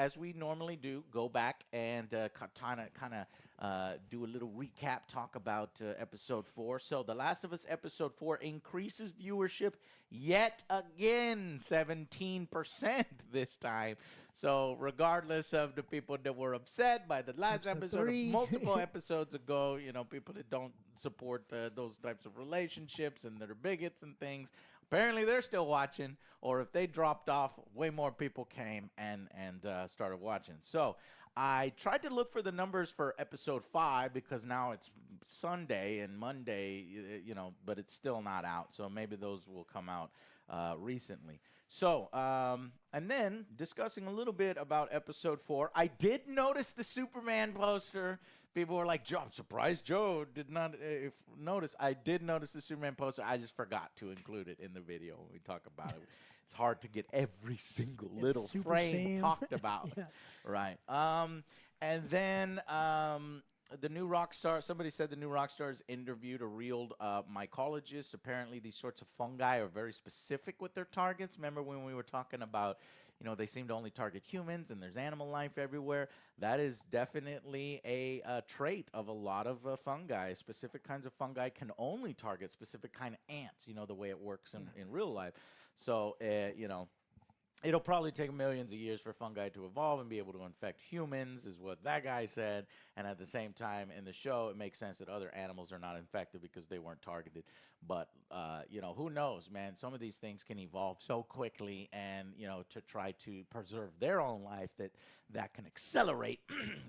as we normally do, go back and kind of do a little recap, talk about episode 4. So, The Last of Us episode 4 increases viewership yet again, 17% this time. So, regardless of the people that were upset by the last episode, of multiple episodes ago, people that don't support those types of relationships and that are bigots and things, apparently they're still watching, or if they dropped off, way more people came and started watching. So I tried to look for the numbers for episode 5 because now it's Sunday and Monday, but it's still not out. So maybe those will come out recently. So, and then discussing a little bit about episode 4, I did notice the Superman poster. People were like, Joe, I'm surprised Joe did not notice. I did notice the Superman poster. I just forgot to include it in the video when we talk about it. It's hard to get every single little frame talked about. Yeah. Right. And then the new Rockstar, somebody said the new Rockstars interviewed a real mycologist. Apparently these sorts of fungi are very specific with their targets. Remember when we were talking about, they seem to only target humans and there's animal life everywhere. That is definitely a trait of a lot of fungi. Specific kinds of fungi can only target specific kind of ants, the way it works in real life. So, it'll probably take millions of years for fungi to evolve and be able to infect humans, is what that guy said. And at the same time, in the show, it makes sense that other animals are not infected because they weren't targeted. But, who knows, man? Some of these things can evolve so quickly and, to try to preserve their own life that can accelerate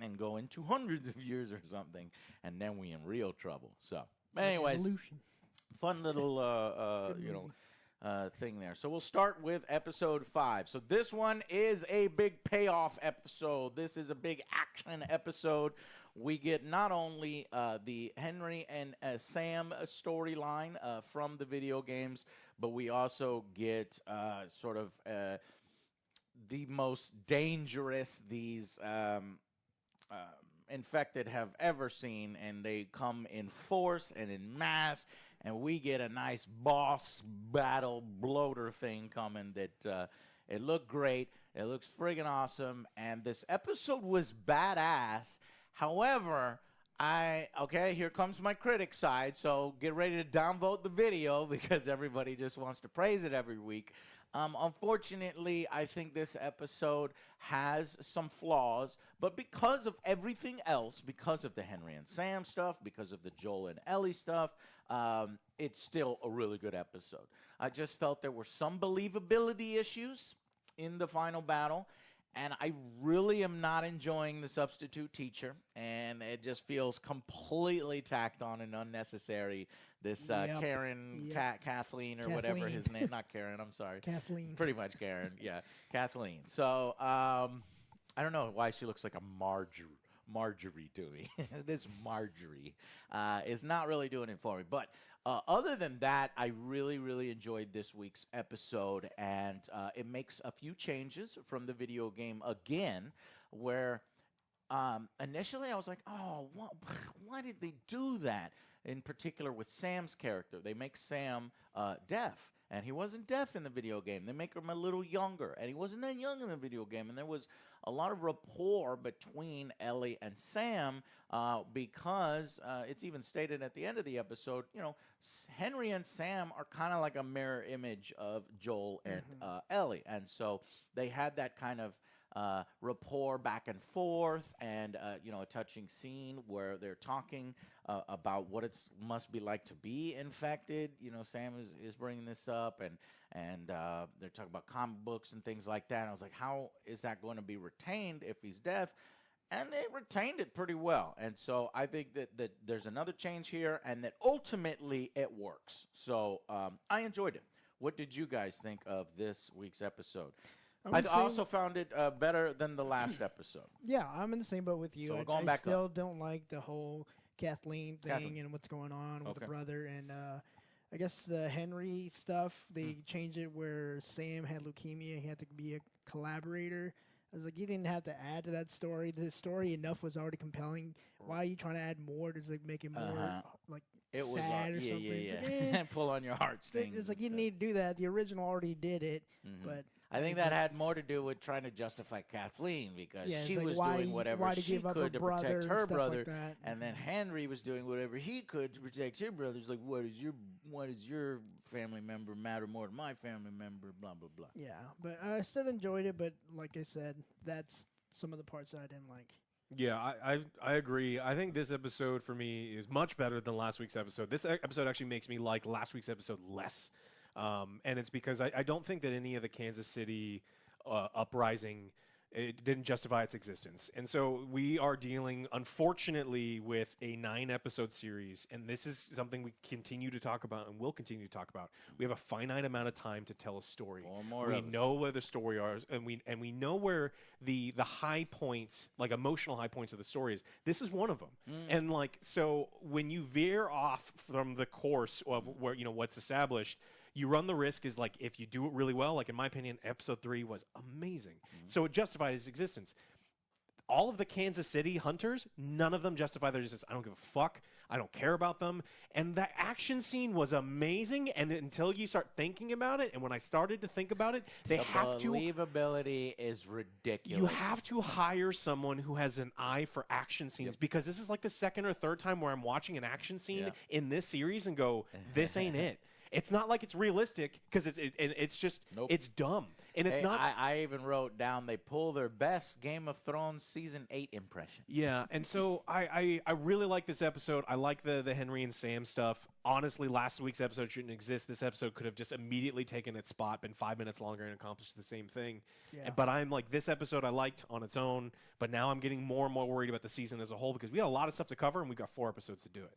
and go into hundreds of years or something. And then we in real trouble. So, anyways, evolution. Fun little, thing there. So we'll start with episode 5. So this one is a big payoff episode. This is a big action episode. We get not only the Henry and Sam storyline from the video games, but we also get sort of the most dangerous these infected have ever seen, and they come in force and in mass. And we get a nice boss battle bloater thing coming that it looked great. It looks friggin' awesome. And this episode was badass. However, here comes my critic side. So get ready to downvote the video because everybody just wants to praise it every week. Unfortunately, I think this episode has some flaws, but because of everything else, because of the Henry and Sam stuff, because of the Joel and Ellie stuff, it's still a really good episode. I just felt there were some believability issues in the final battle, and I really am not enjoying the substitute teacher, and it just feels completely tacked on and unnecessary. This Karen, Kathleen, or whatever his name, not Karen, I'm sorry. Kathleen. Pretty much Karen, yeah, Kathleen. So, I don't know why she looks like a Marjorie to me. This Marjorie is not really doing it for me. But other than that, I really, really enjoyed this week's episode. And it makes a few changes from the video game again, where initially I was like, oh, why did they do that? In particular with Sam's character. They make Sam deaf. And he wasn't deaf in the video game. They make him a little younger. And he wasn't that young in the video game. And there was a lot of rapport between Ellie and Sam because it's even stated at the end of the episode, Henry and Sam are kind of like a mirror image of Joel and Ellie. And so they had that kind of rapport back and forth and, a touching scene where they're talking about what it must be like to be infected. Sam is bringing this up and they're talking about comic books and things like that. And I was like, how is that going to be retained if he's deaf? And they retained it pretty well. And so I think that there's another change here and that ultimately it works. So I enjoyed it. What did you guys think of this week's episode? I also found it better than the last episode. Yeah, I'm in the same boat with you. So we're going back still don't like the whole Kathleen thing and what's going on with the brother. And I guess the Henry stuff, they changed it where Sam had leukemia. He had to be a collaborator. I was like, you didn't have to add to that story. The story enough was already compelling. Why are you trying to add more to make it more it sad was, or something? Yeah. Pull on your heartstrings. It's like you didn't need to do that. The original already did it, but I think that had more to do with trying to justify Kathleen because Yeah, it's she like, was why- doing whatever why to she give up her could to brother protect and her stuff like brother, that. and then Henry was doing whatever he could to protect his brother. It's like, what does your family member matter more than my family member? Blah blah blah. Yeah, but I still enjoyed it. But like I said, that's some of the parts that I didn't like. Yeah, I agree. I think this episode for me is much better than last week's episode. This episode actually makes me like last week's episode less. And it's because I don't think that any of the Kansas City uprising, it didn't justify its existence. And so we are dealing, unfortunately, with a 9-episode series, and this is something we continue to talk about and will continue to talk about. We have a finite amount of time to tell a story. We know where the story is, and we know where the high points, like emotional high points of the story is. This is one of them. And like, so when you veer off from the course of where, what's established, you run the risk is like if you do it really well, like in my opinion, episode 3 was amazing. So it justified its existence. All of the Kansas City hunters, none of them justify their existence. I don't give a fuck. I don't care about them. And that action scene was amazing. And until you start thinking about it, and when I started to think about it, The believability is ridiculous. you have to hire someone who has an eye for action scenes because this is like the second or third time where I'm watching an action scene in this series and go, this ain't it. It's not like it's realistic because it's just it's dumb and it's not. I even wrote down they pull their best Game of Thrones season 8 impression. Yeah, and so I really like this episode. I like the Henry and Sam stuff. Honestly, last week's episode shouldn't exist. This episode could have just immediately taken its spot, been 5 minutes longer, and accomplished the same thing. Yeah. But I'm like, this episode I liked on its own, but now I'm getting more and more worried about the season as a whole because we had a lot of stuff to cover and we got 4 episodes to do it.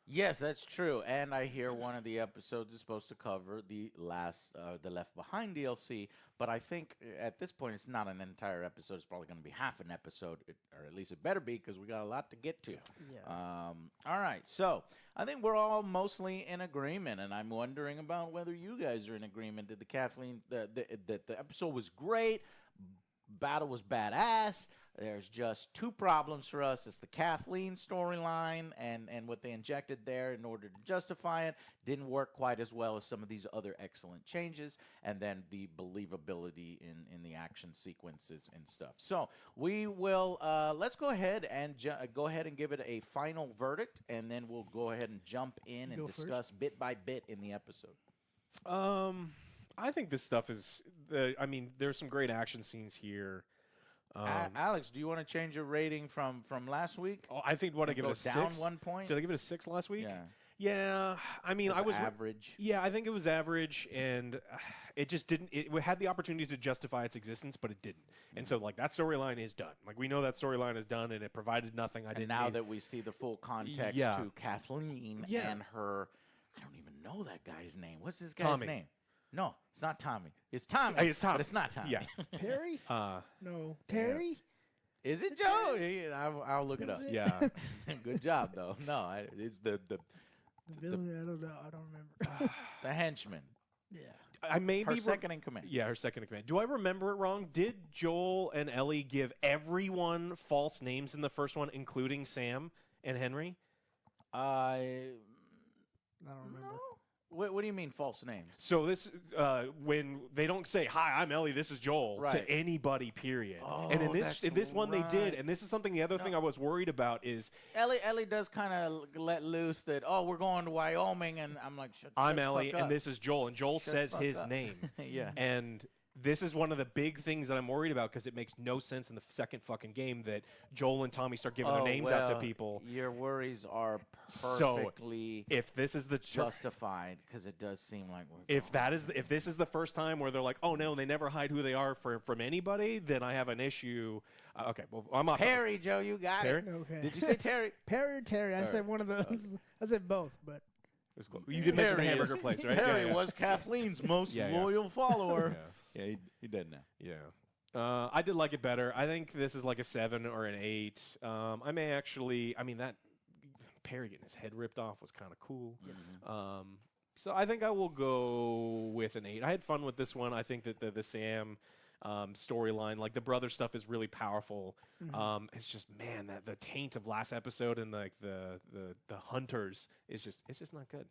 Yes, that's true. And I hear one of the episodes is supposed to cover the Left Behind DLC, but I think at this point it's not an entire episode. It's probably going to be half an episode, or at least it better be because we got a lot to get to. Yeah. All right, so I think we're all mostly in agreement, and I'm wondering about whether you guys are in agreement that the episode was great, battle was badass. There's just 2 problems for us. It's the Kathleen storyline and what they injected there in order to justify it. Didn't work quite as well as some of these other excellent changes. And then the believability in the action sequences and stuff. So we will, let's go ahead and give it a final verdict. And then we'll go ahead and jump in and discuss bit by bit in the episode. I think this stuff is, there's some great action scenes here. Alex, do you want to change your rating from last week? Oh, I think I give it a 6. Down 1 point. Did I give it a 6 last week? Yeah. Yeah. I mean, That's I was average. Yeah, I think it was average, and it just didn't. It had the opportunity to justify its existence, but it didn't. And so, like, that storyline is done. Like, we know that storyline is done, and it provided nothing. Now that we see the full context to Kathleen and her, I don't even know that guy's name. What's this guy's name? No, it's not Tommy. It's Tommy. It's Tommy. But it's not Tommy. Yeah. Perry? No. Terry? Is it Joe? I'll look it up. Yeah. Good job, though. No, it's the Villain, I don't know. I don't remember. the henchman. Yeah. I may Her be second in command. Yeah, her second in command. Do I remember it wrong? Did Joel and Ellie give everyone false names in the first one, including Sam and Henry? I don't remember. No. What do you mean false names? So this, when they don't say, "Hi, I'm Ellie. This is Joel," to anybody, period. Oh, and in this one they did, right. and this is something. The other thing I was worried about is Ellie does kind of let loose that we're going to Wyoming, and I'm like, I'm Ellie, and this is Joel, and Joel says his name. Yeah, and this is one of the big things that I'm worried about because it makes no sense in the second fucking game that Joel and Tommy start giving their names out to people. Your worries are perfectly if this is the justified because it does seem like if this is the first time where they're like, oh no, they never hide who they are from anybody, then I have an issue. Okay, well I'm off. Perry, Joe, you got Perry? it. Okay. Did you say Terry? Perry or Terry? I said one of those. I said both, but. You did mention the hamburger place, right? Harry was Kathleen's most loyal follower. Yeah, he did now. Yeah. I did like it better. I think this is like a 7 or an 8. I may actually, that Perry getting his head ripped off was kind of cool. Yes. So I think I will go with an 8. I had fun with this one. I think that the Sam storyline, like the brother stuff, is really powerful. Mm-hmm. It's just, man, that the taint of last episode and like the hunters is just, it's just not good.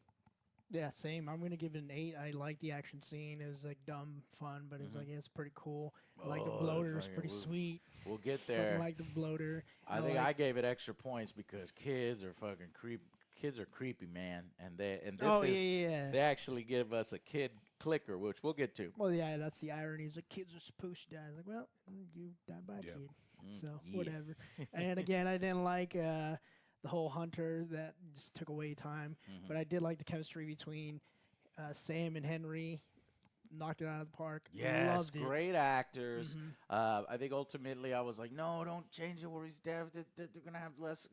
Yeah, same. I'm gonna give it an 8. I like the action scene. It was like dumb fun, but it's like it's pretty cool. I like the bloater. It's pretty sweet. We'll get Fucking there. like the bloater. I think I gave it extra points because kids are fucking creepy. Kids are creepy, man, and they actually give us a kid clicker, which we'll get to. Well, yeah, that's the irony. Is the kids are supposed to die. Like, well, you died by a kid, so whatever. And again, I didn't like the whole hunter that just took away time, but I did like the chemistry between Sam and Henry. Knocked it out of the park. Yes, Loved it. great actors. I think ultimately I was like, no, don't change it where he's dead. They're gonna have less,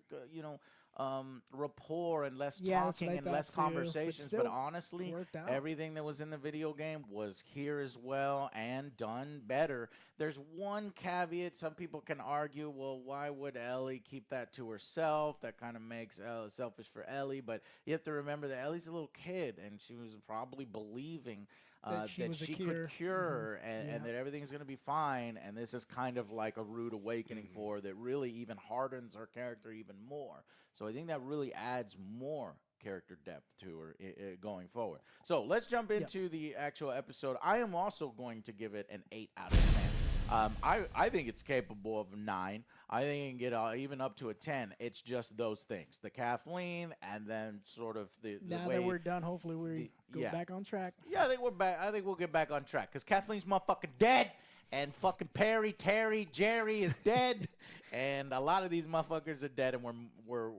rapport and less talking and less conversations. But honestly, everything that was in the video game was here as well and done better. There's one caveat. Some people can argue, well, why would Ellie keep that to herself? That kind of makes selfish for Ellie. But you have to remember that Ellie's a little kid, and she was probably believing that she could cure and that everything's going to be fine. And this is kind of like a rude awakening for her that really even hardens her character even more. So I think that really adds more character depth to her going forward. So let's jump into the actual episode. I am also going to give it an 8 out of 10. I think it's capable of a 9. I think it can get even up to a 10. It's just those things. The Kathleen and then sort of the now way that we're done, hopefully we go back on track. Yeah, I think we're back. I think we'll get back on track because Kathleen's motherfucking dead. And fucking Terry, Jerry is dead, and a lot of these motherfuckers are dead, and we're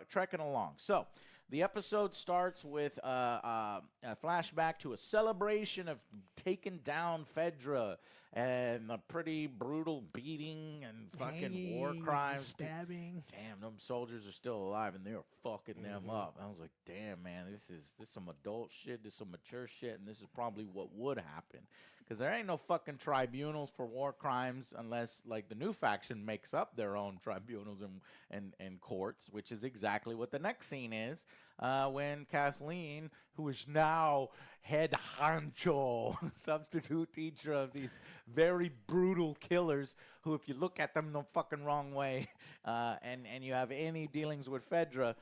trekking along. So the episode starts with a flashback to a celebration of taking down Fedra and a pretty brutal beating and fucking hanging, war crimes, stabbing. Damn, them soldiers are still alive, and they're fucking them up. I was like, damn, man, this is some adult shit, this is some mature shit, and this is probably what would happen. Because there ain't no fucking tribunals for war crimes unless, like, the new faction makes up their own tribunals and courts, which is exactly what the next scene is when Kathleen, who is now head honcho, substitute teacher of these very brutal killers, who, if you look at them the fucking wrong way and you have any dealings with Fedra,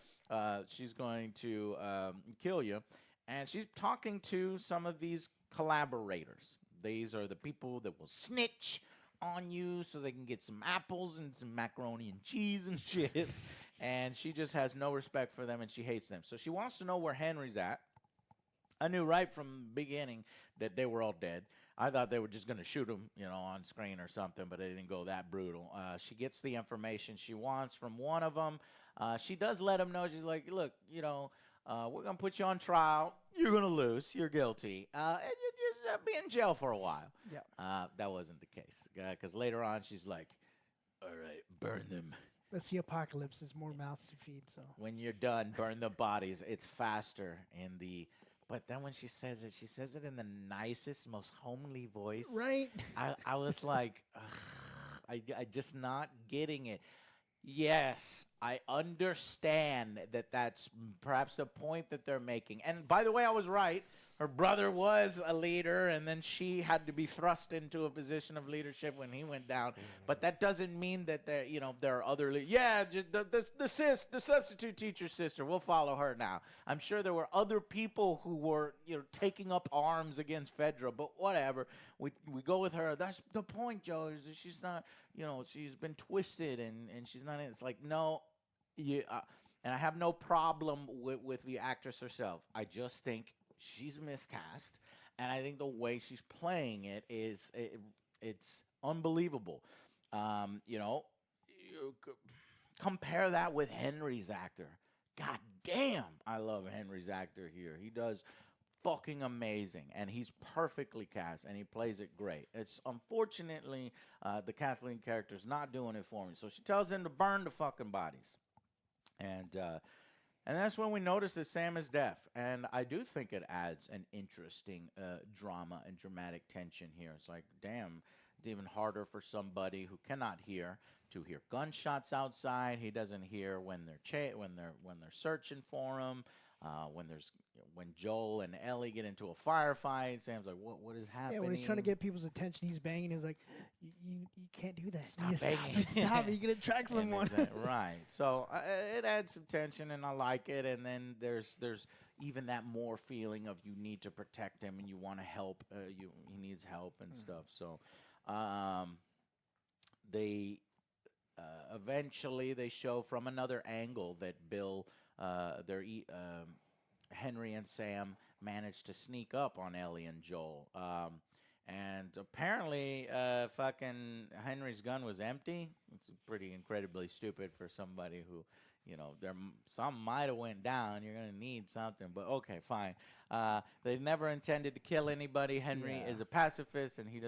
she's going to kill you. And she's talking to some of these collaborators. These are the people that will snitch on you so they can get some apples and some macaroni and cheese and shit. And she just has no respect for them, and she hates them. So she wants to know where Henry's at. I knew right from the beginning that they were all dead. I thought they were just going to shoot him, on screen or something, but it didn't go that brutal. She gets the information she wants from one of them. She does let him know. She's like, look, we're going to put you on trial. You're going to lose. You're guilty. And you just be in jail for a while. Yeah. That wasn't the case. Because later on, she's like, all right, burn them. That's the apocalypse. There's more mouths to feed. So when you're done, burn the bodies. It's faster in the... But then when she says it in the nicest, most homely voice. Right. I was like, I just not getting it. Yes, I understand that that's perhaps the point that they're making. And by the way, I was right. Her brother was a leader, and then she had to be thrust into a position of leadership when he went down. But that doesn't mean that there are other. The substitute teacher sister. We'll follow her now. I'm sure there were other people who were taking up arms against Fedra, but whatever. We go with her. That's the point, Joe. Is that she's not. She's been twisted, and she's not. It's like no. And I have no problem with the actress herself. I just think she's miscast, and I think the way she's playing it is it's unbelievable. Compare that with Henry's actor. God damn, I love Henry's actor here. He does fucking amazing, and he's perfectly cast, and he plays it great. It's unfortunately the Kathleen character's not doing it for me, so she tells him to burn the fucking bodies, and that's when we notice that Sam is deaf. And I do think it adds an interesting drama and dramatic tension here. It's like, damn, it's even harder for somebody who cannot hear to hear gunshots outside. He doesn't hear when they're searching for him. When Joel and Ellie get into a firefight, Sam's like, what is happening? Yeah, when he's trying to get people's attention, he's banging. He's like, you can't do that. Stop banging. Stop. You're going to attract someone. Right. So it adds some tension, and I like it. And then there's even that more feeling of you need to protect him and you want to help. He needs help and stuff. So they eventually they show from another angle that Henry and Sam managed to sneak up on Ellie and Joel. And apparently, fucking Henry's gun was empty. It's pretty incredibly stupid for somebody who, some might have went down. You're gonna need something, but okay, fine. They never intended to kill anybody. Henry is a pacifist, and he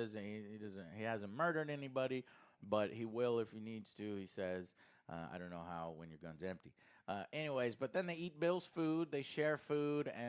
hasn't murdered anybody, but he will if he needs to. He says, I don't know how when your gun's empty. Anyways, but then they eat Bill's food. They share food, and